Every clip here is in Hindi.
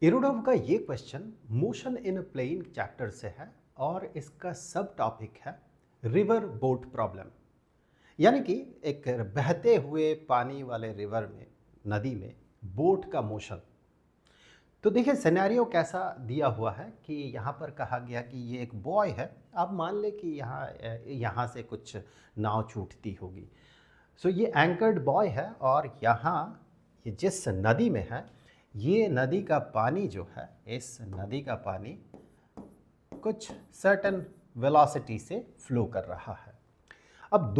इरोडव का ये question motion in a plane chapter से है और इसका सब टॉपिक है रिवर बोट प्रॉब्लम। यानी कि एक बहते हुए पानी वाले रिवर में, नदी में बोट का मोशन। तो देखिए सिनेरियो कैसा दिया हुआ है कि यहाँ पर कहा गया कि ये एक बॉय है। आप मान ले कि यहाँ से कुछ नाव छूटती होगी। सो ये एंकर्ड बॉय है और यहाँ ये जिस नदी में है, ये नदी का पानी जो है, इस नदी का पानी कुछ सर्टेन वेलोसिटी से फ्लो कर रहा है। अब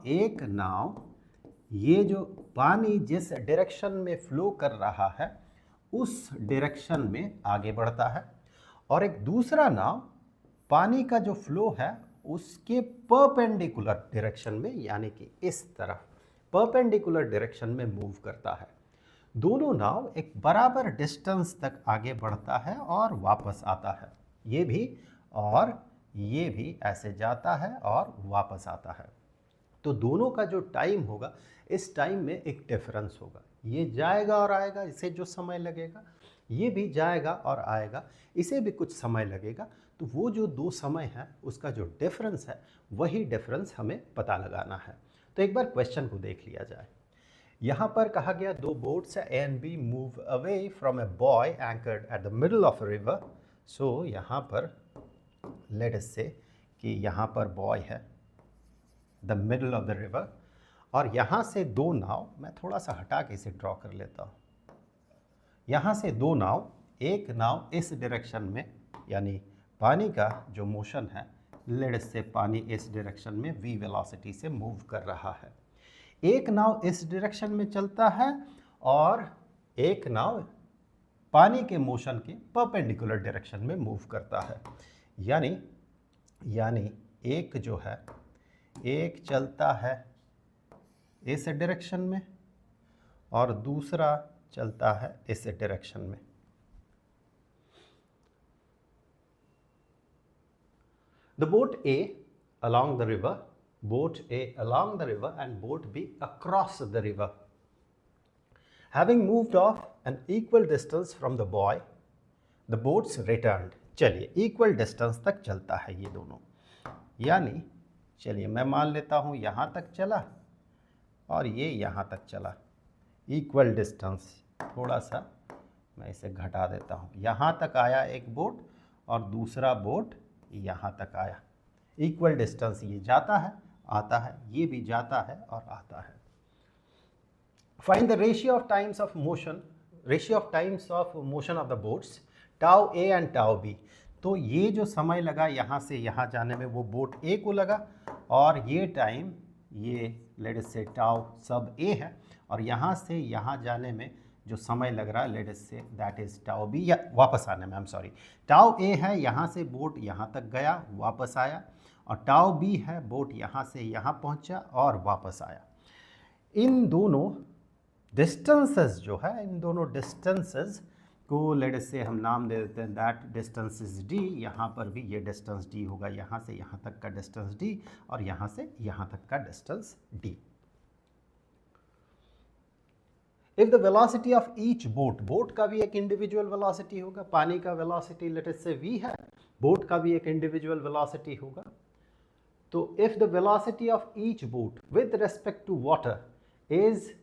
एक नाव ये जो पानी जिस डायरेक्शन में फ्लो कर रहा है उस डायरेक्शन में आगे बढ़ता है, और एक दूसरा नाव पानी का जो फ्लो है उसके परपेंडिकुलर डायरेक्शन में, यानी कि इस तरफ परपेंडिकुलर डायरेक्शन में मूव करता है। दोनों नाव एक बराबर डिस्टेंस तक आगे बढ़ता है और वापस आता है। ये भी और ये भी ऐसे जाता है और वापस आता है। तो दोनों का जो टाइम होगा, इस टाइम में एक डिफरेंस होगा। ये जाएगा और आएगा, इसे जो समय लगेगा, ये भी जाएगा और आएगा, इसे भी कुछ समय लगेगा। तो वो जो दो समय है उसका जो डिफरेंस है, वही डिफरेंस हमें पता लगाना है। तो एक बार क्वेश्चन को देख लिया जाए। यहाँ पर कहा गया दो boats A and B move away from a buoy anchored at the middle of river. So यहाँ पर लेट अस से कि यहाँ पर बॉय है the middle of the river, और यहाँ से दो नाव, मैं थोड़ा सा हटा के इसे ड्रॉ कर लेता हूँ। यहाँ से दो नाव, एक नाव इस डायरेक्शन में, यानी पानी का जो मोशन है, लेट से पानी इस डायरेक्शन में v वेलोसिटी से मूव कर रहा है। एक नाव इस डायरेक्शन में चलता है और एक नाव पानी के मोशन के परपेंडिकुलर डायरेक्शन में मूव करता है। यानी एक जो है, एक चलता है इस डायरेक्शन में और दूसरा चलता है इस डायरेक्शन में। The boat A along the river, boat A along the river and boat B across the river, having moved off an equal distance from the boy, the boats returned। चलिए इक्वल डिस्टेंस तक चलता है ये दोनों, यानी चलिए मैं मान लेता हूँ यहाँ तक चला और ये यहाँ तक चला, इक्वल डिस्टेंस। थोड़ा सा मैं इसे घटा देता हूँ। यहाँ तक आया एक बोट और दूसरा बोट यहाँ तक आया। इक्वल डिस्टेंस, ये जाता है आता है, ये भी जाता है और आता है। Find the ratio of times of motion of the boats tau A and tau B. तो ये जो समय लगा यहाँ से यहाँ जाने में वो बोट ए को लगा, और ये टाइम, ये लेट अस से टाउ सब ए है, और यहाँ से यहाँ जाने में जो समय लग रहा है let us say that is tau B, या वापस आने में, आई एम सॉरी, टाउ ए है, यहाँ से बोट यहाँ तक गया वापस आया, और टाउ बी है, बोट यहाँ से यहाँ पहुँचा और वापस आया। इन दोनों डिस्टेंसेस जो है, इन दोनों डिस्टेंसेस को लेट अस से हम नाम दे देते हैं दैट डिस्टेंस इज डी। यहाँ पर भी ये डिस्टेंस डी होगा, यहाँ से यहाँ तक का डिस्टेंस डी और यहाँ से यहाँ तक का distance D. If the velocity of each boat, boat का भी एक इंडिविजुअल वेलोसिटी होगा, पानी का वेलोसिटी लेट अस से v है, बोट का भी एक इंडिविजुअल वेलोसिटी होगा। तो if the velocity of each boat with respect to water is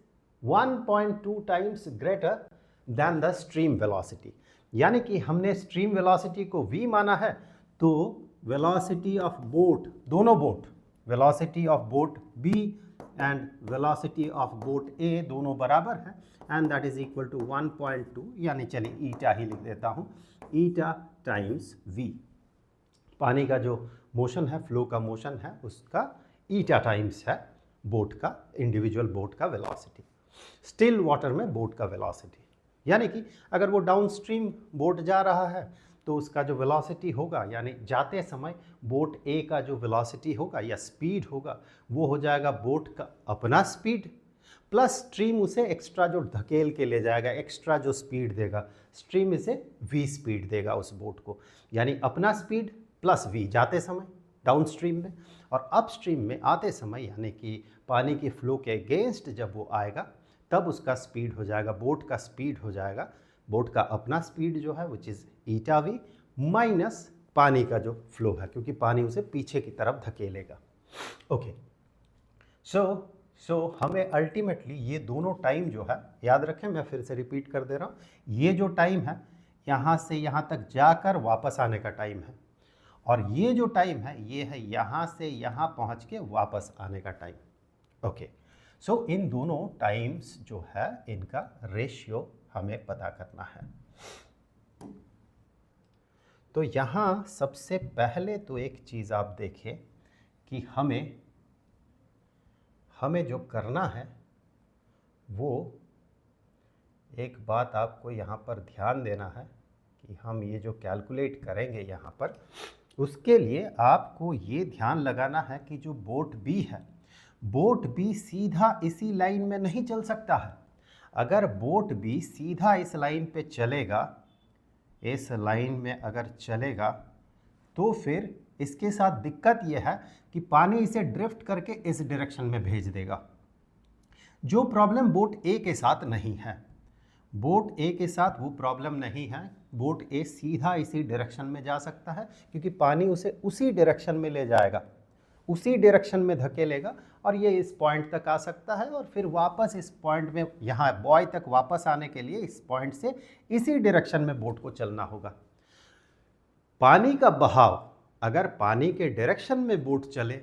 1.2 times greater than the stream velocity, यानी कि हमने स्ट्रीम वेलोसिटी को v माना है, तो वेलोसिटी ऑफ बोट, दोनों boat, velocity of boat b and velocity of boat A दोनों बराबर है, and that is equal to 1.2, यानी चलिए ईटा ही लिख देता हूँ, ईटा टाइम्स v। पानी का जो मोशन है, फ्लो का मोशन है, उसका ईटा टाइम्स है बोट का, इंडिविजुअल बोट का वेलोसिटी, स्टिल वाटर में बोट का वेलोसिटी। यानी कि अगर वो डाउन स्ट्रीम बोट जा रहा है तो उसका जो वेलोसिटी होगा, यानी जाते समय बोट ए का जो वेलोसिटी होगा या स्पीड होगा, वो हो जाएगा बोट का अपना स्पीड प्लस स्ट्रीम उसे एक्स्ट्रा जो धकेल के ले जाएगा, एक्स्ट्रा जो स्पीड देगा, स्ट्रीम इसे v स्पीड देगा उस बोट को, यानी अपना स्पीड प्लस v जाते समय डाउन स्ट्रीम में, और अप स्ट्रीम में आते समय, यानी कि पानी की फ्लो के अगेंस्ट जब वो आएगा तब उसका स्पीड हो जाएगा, बोट का स्पीड हो जाएगा बोट का अपना स्पीड जो है which is eta we minus पानी का जो फ्लो है, क्योंकि पानी उसे पीछे की तरफ धकेलेगा। ओके, सो हमें अल्टीमेटली ये दोनों टाइम जो है, याद रखें, मैं फिर से रिपीट कर दे रहा हूँ, ये जो टाइम है यहाँ से यहाँ तक जाकर वापस आने का टाइम है, और ये जो टाइम है ये है यहाँ से यहाँ पहुँच के वापस आने का टाइम। ओके, सो इन दोनों टाइम्स जो है इनका रेशियो हमें पता करना है। तो यहाँ सबसे पहले तो एक चीज़ आप देखें कि हमें जो करना है वो, एक बात आपको यहाँ पर ध्यान देना है कि हम ये जो कैलकुलेट करेंगे यहाँ पर, उसके लिए आपको ये ध्यान लगाना है कि जो बोट बी है, बोट बी सीधा इसी लाइन में नहीं चल सकता है। अगर बोट बी सीधा इस लाइन पे चलेगा, इस लाइन में अगर चलेगा, तो फिर इसके साथ दिक्कत यह है कि पानी इसे ड्रिफ्ट करके इस डायरेक्शन में भेज देगा, जो प्रॉब्लम बोट ए के साथ नहीं है। बोट ए के साथ वो प्रॉब्लम नहीं है, बोट ए सीधा इसी डायरेक्शन में जा सकता है, क्योंकि पानी उसे उसी डायरेक्शन में ले जाएगा, उसी डायरेक्शन में धकेलेगा, और ये इस पॉइंट तक आ सकता है, और फिर वापस इस पॉइंट में, यहाँ बॉय तक वापस आने के लिए इस पॉइंट से इसी डायरेक्शन में बोट को चलना होगा। पानी का बहाव अगर पानी के डायरेक्शन में बोट चले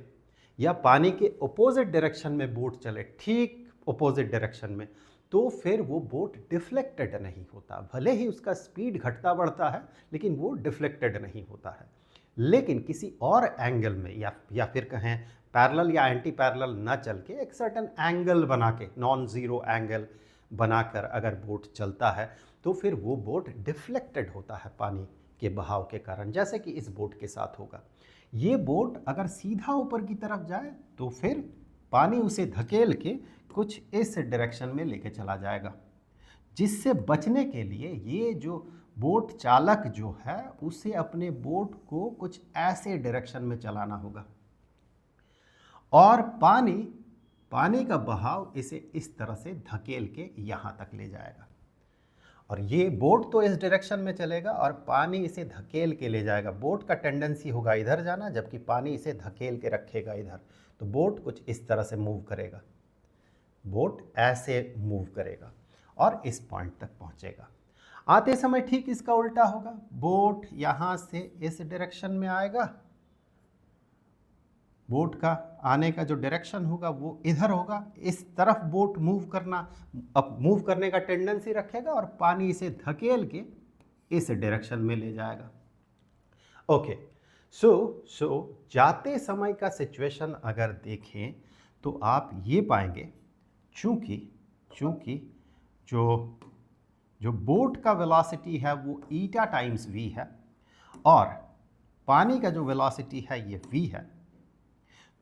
या पानी के अपोजिट डायरेक्शन में बोट चले, ठीक अपोजिट डायरेक्शन में, तो फिर वो बोट डिफ्लेक्टेड नहीं होता। भले ही उसका स्पीड घटता बढ़ता है, लेकिन वो डिफ्लेक्टेड नहीं होता है। लेकिन किसी और एंगल में या फिर कहें पैरेलल या एंटी पैरेलल ना चल के एक सर्टेन एंगल बना के, नॉन ज़ीरो एंगल बनाकर अगर बोट चलता है, तो फिर वो बोट डिफ्लेक्टेड होता है पानी के बहाव के कारण, जैसे कि इस बोट के साथ होगा। ये बोट अगर सीधा ऊपर की तरफ जाए तो फिर पानी उसे धकेल के कुछ इस डायरेक्शन में लेके चला जाएगा, जिससे बचने के लिए ये जो बोट चालक जो है उसे अपने बोट को कुछ ऐसे डायरेक्शन में चलाना होगा, और पानी का बहाव इसे इस तरह से धकेल के यहाँ तक ले जाएगा, और ये बोट तो इस डायरेक्शन में चलेगा और पानी इसे धकेल के ले जाएगा। बोट का टेंडेंसी होगा इधर जाना, जबकि पानी इसे धकेल के रखेगा इधर, तो बोट कुछ इस तरह से मूव करेगा, बोट ऐसे मूव करेगा और इस पॉइंट तक पहुंचेगा। आते समय ठीक इसका उल्टा होगा, बोट यहाँ से इस डायरेक्शन में आएगा, बोट का आने का जो डायरेक्शन होगा वो इधर होगा, इस तरफ बोट मूव करने का टेंडेंसी रखेगा और पानी इसे धकेल के इस डायरेक्शन में ले जाएगा। ओके, सो जाते समय का सिचुएशन अगर देखें तो आप ये पाएंगे, चूंकि जो बोट का वेलोसिटी है वो ईटा टाइम्स वी है और पानी का जो वेलोसिटी है ये वी है,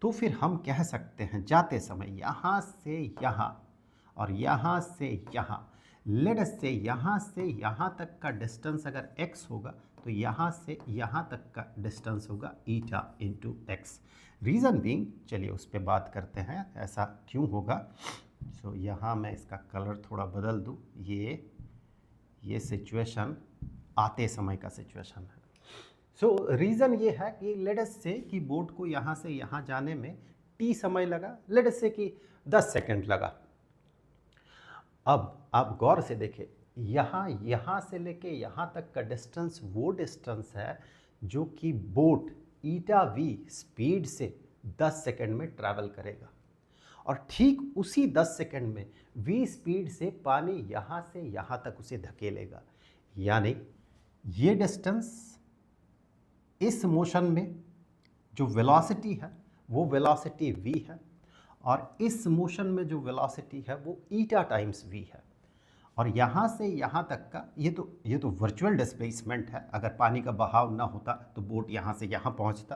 तो फिर हम कह सकते हैं जाते समय यहाँ से यहाँ और यहाँ से यहाँ, लेट अस से यहाँ तक का डिस्टेंस अगर x होगा तो यहाँ से यहाँ तक का डिस्टेंस होगा eta into x. Reason being, चलिए उस पर बात करते हैं ऐसा क्यों होगा। सो यहाँ मैं इसका कलर थोड़ा बदल दूँ, ये सिचुएशन आते समय का सिचुएशन है। सो रीज़न ये है कि लेट अस से कि बोट को यहाँ से यहाँ जाने में t समय लगा, लेट अस से कि 10 सेकंड लगा। अब आप गौर से देखें, यहाँ से लेके यहाँ तक का डिस्टेंस वो डिस्टेंस है जो कि बोट ईटा वी स्पीड से 10 सेकंड में ट्रैवल करेगा, और ठीक उसी 10 सेकंड में v स्पीड से पानी यहाँ से यहाँ तक उसे धकेलेगा। यानी ये डिस्टेंस इस मोशन में जो वेलोसिटी है वो वेलोसिटी v है, और इस मोशन में जो वेलोसिटी है वो ईटा टाइम्स v है, और यहाँ से यहाँ तक का ये तो वर्चुअल डिस्प्लेसमेंट है। अगर पानी का बहाव ना होता तो बोट यहाँ से यहाँ पहुँचता।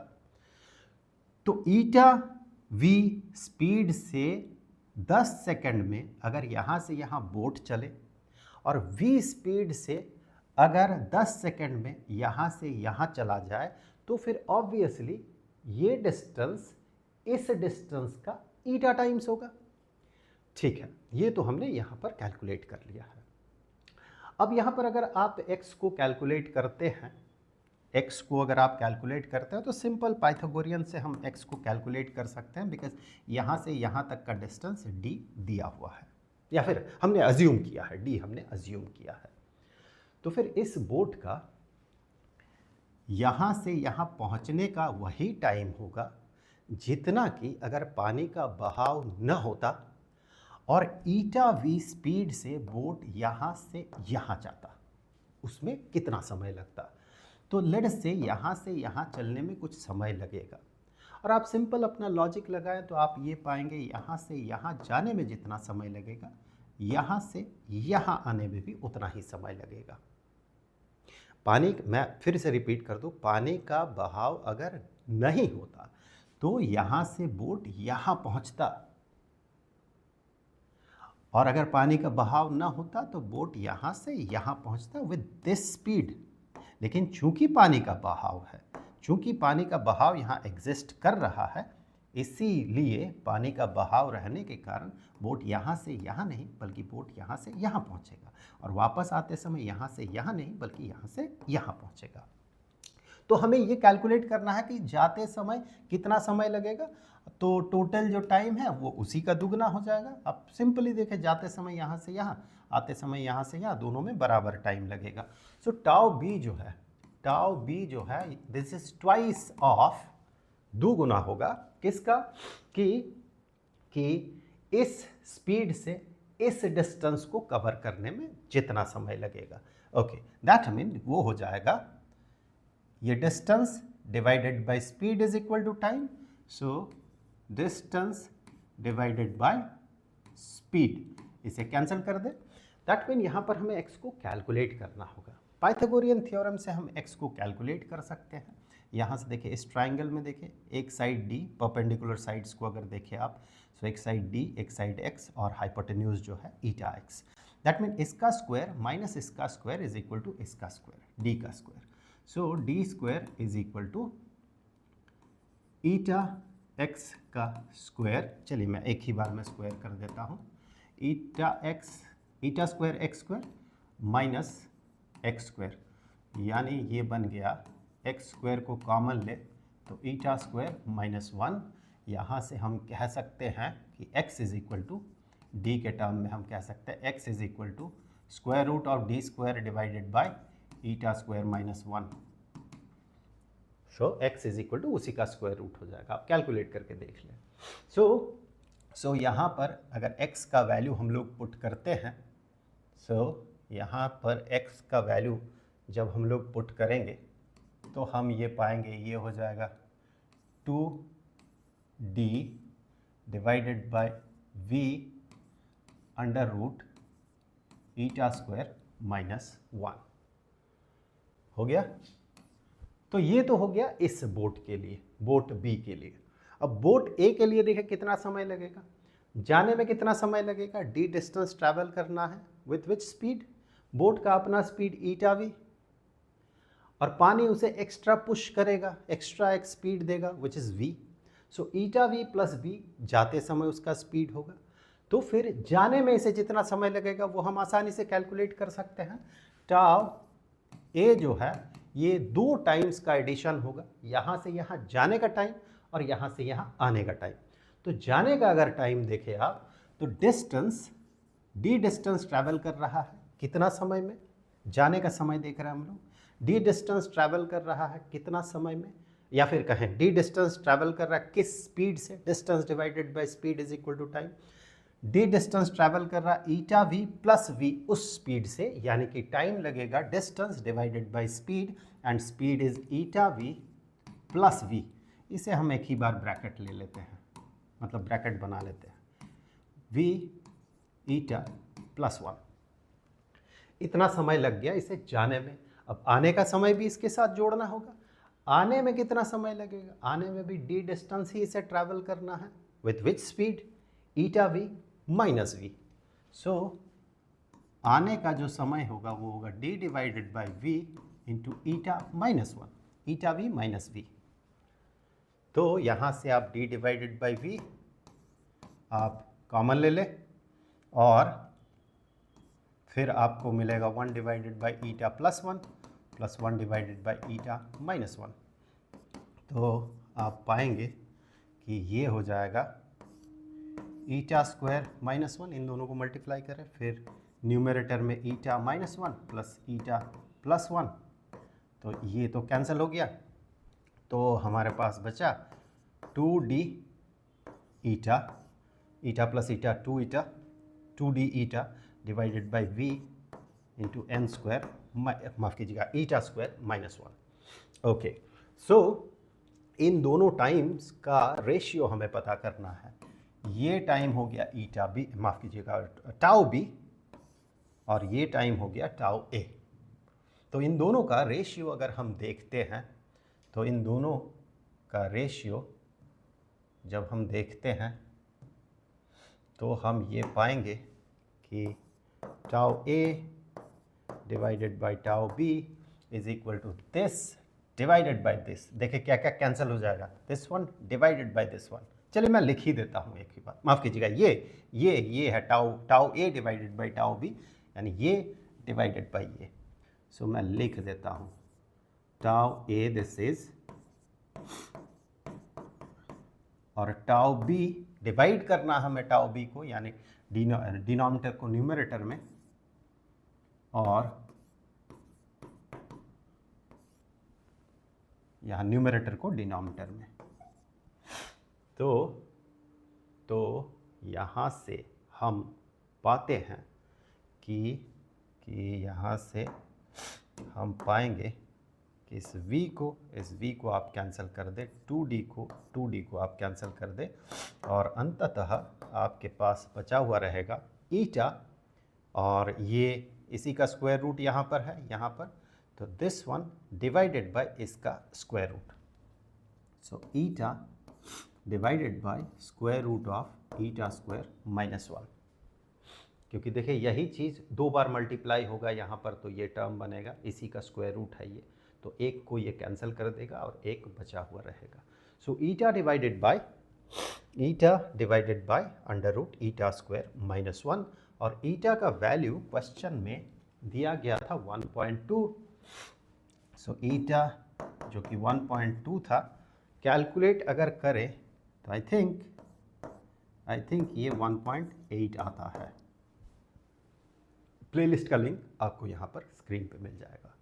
तो ईटा v स्पीड से 10 सेकंड में अगर यहाँ से यहाँ बोट चले और v स्पीड से अगर 10 सेकंड में यहाँ से यहाँ चला जाए, तो फिर ऑब्वियसली ये डिस्टेंस इस डिस्टेंस का ईटा टाइम्स होगा। ठीक है, ये तो हमने यहाँ पर कैलकुलेट कर लिया है। अब यहाँ पर अगर आप x को कैलकुलेट करते हैं, x को अगर आप कैलकुलेट करते हैं तो सिंपल पाइथागोरियन से हम x को कैलकुलेट कर सकते हैं, बिकॉज यहाँ से यहाँ तक का डिस्टेंस d दिया हुआ है, या फिर हमने अज्यूम किया है, d हमने अज्यूम किया है। तो फिर इस बोट का यहाँ से यहाँ पहुँचने का वही टाइम होगा जितना कि अगर पानी का बहाव न होता और ईटा v स्पीड से बोट यहाँ से यहाँ जाता, उसमें कितना समय लगता। तो लेट से यहाँ से यहाँ चलने में कुछ समय लगेगा, और आप सिंपल अपना लॉजिक लगाएं तो आप ये पाएंगे यहाँ से यहाँ जाने में जितना समय लगेगा, यहाँ से यहाँ आने में भी उतना ही समय लगेगा। पानी, मैं फिर से रिपीट कर दूं, पानी का बहाव अगर नहीं होता तो यहाँ से बोट यहाँ पहुँचता, और अगर पानी का बहाव ना होता तो बोट यहाँ से यहाँ पहुँचता विद दिस स्पीड। लेकिन चूंकि पानी का बहाव है, चूंकि पानी का बहाव यहाँ एग्जिस्ट कर रहा है, इसीलिए पानी का बहाव रहने के कारण बोट यहाँ से यहाँ नहीं बल्कि बोट यहाँ से यहाँ पहुँचेगा, और वापस आते समय यहाँ से यहाँ नहीं बल्कि यहाँ से यहाँ पहुँचेगा। तो हमें ये कैलकुलेट करना है कि जाते समय कितना समय लगेगा, तो टोटल जो टाइम है वो उसी का दुगना हो जाएगा। अब सिंपली देखें, जाते समय यहाँ से यहाँ, आते समय यहाँ से यहाँ, दोनों में बराबर टाइम लगेगा। सो टाउ बी जो है दिस इज ट्वाइस ऑफ, दुगुना होगा किसका, कि इस स्पीड से इस डिस्टेंस को कवर करने में जितना समय लगेगा। ओके, दैट मीन वो हो जाएगा, ये distance divided by speed is equal to time. So distance divided by speed, इसे कैंसिल कर दे। दैट मीन यहाँ पर हमें x को कैलकुलेट करना होगा। पाइथागोरियन थ्योरम से हम x को कैलकुलेट कर सकते हैं। यहाँ से देखिए, इस ट्राइंगल में देखिए, एक साइड d, परपेंडिकुलर साइड्स को अगर देखें आप, सो एक साइड d, एक साइड x, और हाइपोटेन्यूज जो है ईटा x। दैट मीन इसका स्क्वायर माइनस इसका स्क्वायर इज इक्वल टू इसका स्क्वायर, d का square. So D square is equal to eta x का स्क्वायर। चलिए मैं एक ही बार में स्क्वायर कर देता हूँ, eta square x square minus x square, यानी ये बन गया एक्स स्क्वायर को कॉमन ले तो ईटा स्क्वायर माइनस 1। यहाँ से हम कह सकते हैं कि x is equal to D के टर्म में हम कह सकते हैं x is equal to square root of D square divided by eta square minus 1। So x is equal to उसी का स्क्वायर रूट हो जाएगा, आप कैलकुलेट करके देख लें। सो यहाँ पर अगर x का वैल्यू हम लोग पुट करते हैं, यहाँ पर x का वैल्यू जब हम लोग पुट करेंगे तो हम ये पाएंगे, ये हो जाएगा 2d divided by v under root eta square minus 1 हो गया। तो ये तो हो गया इस बोट के लिए, बोट बी के लिए। अब बोट ए के लिए देखिए कितना समय लगेगा, जाने में कितना समय लगेगा, डी डिस्टेंस ट्रैवल करना है विथ विच स्पीड, बोट का अपना स्पीड ईटा वी, और पानी उसे एक्स्ट्रा पुश करेगा, एक्स्ट्रा एक स्पीड देगा which is V. So eta V plus V जाते समय उसका स्पीड होगा। तो फिर जाने में इसे जितना समय लगेगा वो हम आसानी से कैलकुलेट कर सकते हैं। टाउ ए जो है ये 2 टाइम्स का एडिशन होगा, यहाँ से यहाँ जाने का टाइम और यहाँ से यहाँ आने का टाइम। तो जाने का अगर टाइम देखें आप तो डिस्टेंस, डी डिस्टेंस ट्रैवल कर रहा है कितना समय में, जाने का समय देख रहे हैं हम लोग, डी डिस्टेंस ट्रैवल कर रहा है कितना समय में, या फिर कहें डी डिस्टेंस ट्रैवल कर रहा है किस स्पीड से, distance divided by speed is equal to time. D distance travel कर रहा ईटा वी प्लस वी उस स्पीड से, यानी कि टाइम लगेगा distance divided by speed, and speed is eta V plus V. इसे हम एक ही बार ब्रैकेट ले लेते हैं, मतलब ब्रैकेट बना लेते हैं, वी ईटा प्लस 1। इतना समय लग गया इसे जाने में। अब आने का समय भी इसके साथ जोड़ना होगा, आने में कितना समय लगेगा, आने में भी डी डिस्टेंस ही इसे ट्रैवल करना है with which speed, eta we minus v. So आने का जो समय होगा वो होगा d divided by v into eta minus 1, eta we minus v. तो यहाँ से आप डी डिवाइडेड बाय वी आप कॉमन ले लें, और फिर आपको मिलेगा 1 divided by eta plus 1 divided by eta -1। तो आप पाएंगे कि ये हो जाएगा ईटा स्क्वायर -1, इन दोनों को मल्टीप्लाई करें, फिर न्यूमरेटर में ईटा -1 प्लस ईटा +1, तो ये तो कैंसिल हो गया। तो हमारे पास बचा 2d eta, eta plus eta 2 eta, 2d eta divided by v into n square, माफ़ कीजिएगा ईटा स्क्वायर -1। ओके, सो इन दोनों टाइम्स का रेशियो हमें पता करना है। ये टाइम हो गया ईटा बी, माफ़ कीजिएगा टाउ बी, और ये टाइम हो गया टाउ ए। तो इन दोनों का रेशियो अगर हम देखते हैं, तो इन दोनों का रेशियो जब हम देखते हैं तो हम ये पाएंगे कि tau A divided by tau B is equal to this divided by this. देखिए क्या क्या कैंसिल हो जाएगा, this one divided by this one. चलिए मैं लिख ही देता हूँ एक ही बात, माफ़ कीजिएगा ये है tau A divided by tau B, यानी ये डिवाइडेड बाई ये। सो मैं लिख देता हूँ टाउ ए दिस इज, और टाउ बी डिवाइड करना हमें टाउ बी को, यानी डिनोमिनेटर को न्यूमरेटर में और यहाँ न्यूमरेटर को डिनोमिनेटर में। तो यहाँ से हम पाते हैं कि यहाँ से हम पाएंगे कि इस v को आप कैंसिल कर दें, 2d को आप कैंसिल कर दें, और अंततः आपके पास बचा हुआ रहेगा ईटा, और ये इसी का स्क्वायर रूट यहाँ पर है, यहाँ पर, तो दिस वन डिवाइडेड बाय इसका square root. So eta divided by square root of eta square -1। क्योंकि देखिए यही चीज़ 2 बार मल्टीप्लाई होगा यहाँ पर, तो ये टर्म बनेगा, इसी का स्क्वायर रूट है ये, तो एक को ये कैंसिल कर देगा और एक बचा हुआ रहेगा। So eta divided by under root eta square -1, और ईटा का वैल्यू क्वेश्चन में दिया गया था 1.2। सो ईटा जो कि 1.2 था, कैलकुलेट अगर करें तो आई थिंक ये 1.8 आता है। प्लेलिस्ट का लिंक आपको यहाँ पर स्क्रीन पे मिल जाएगा।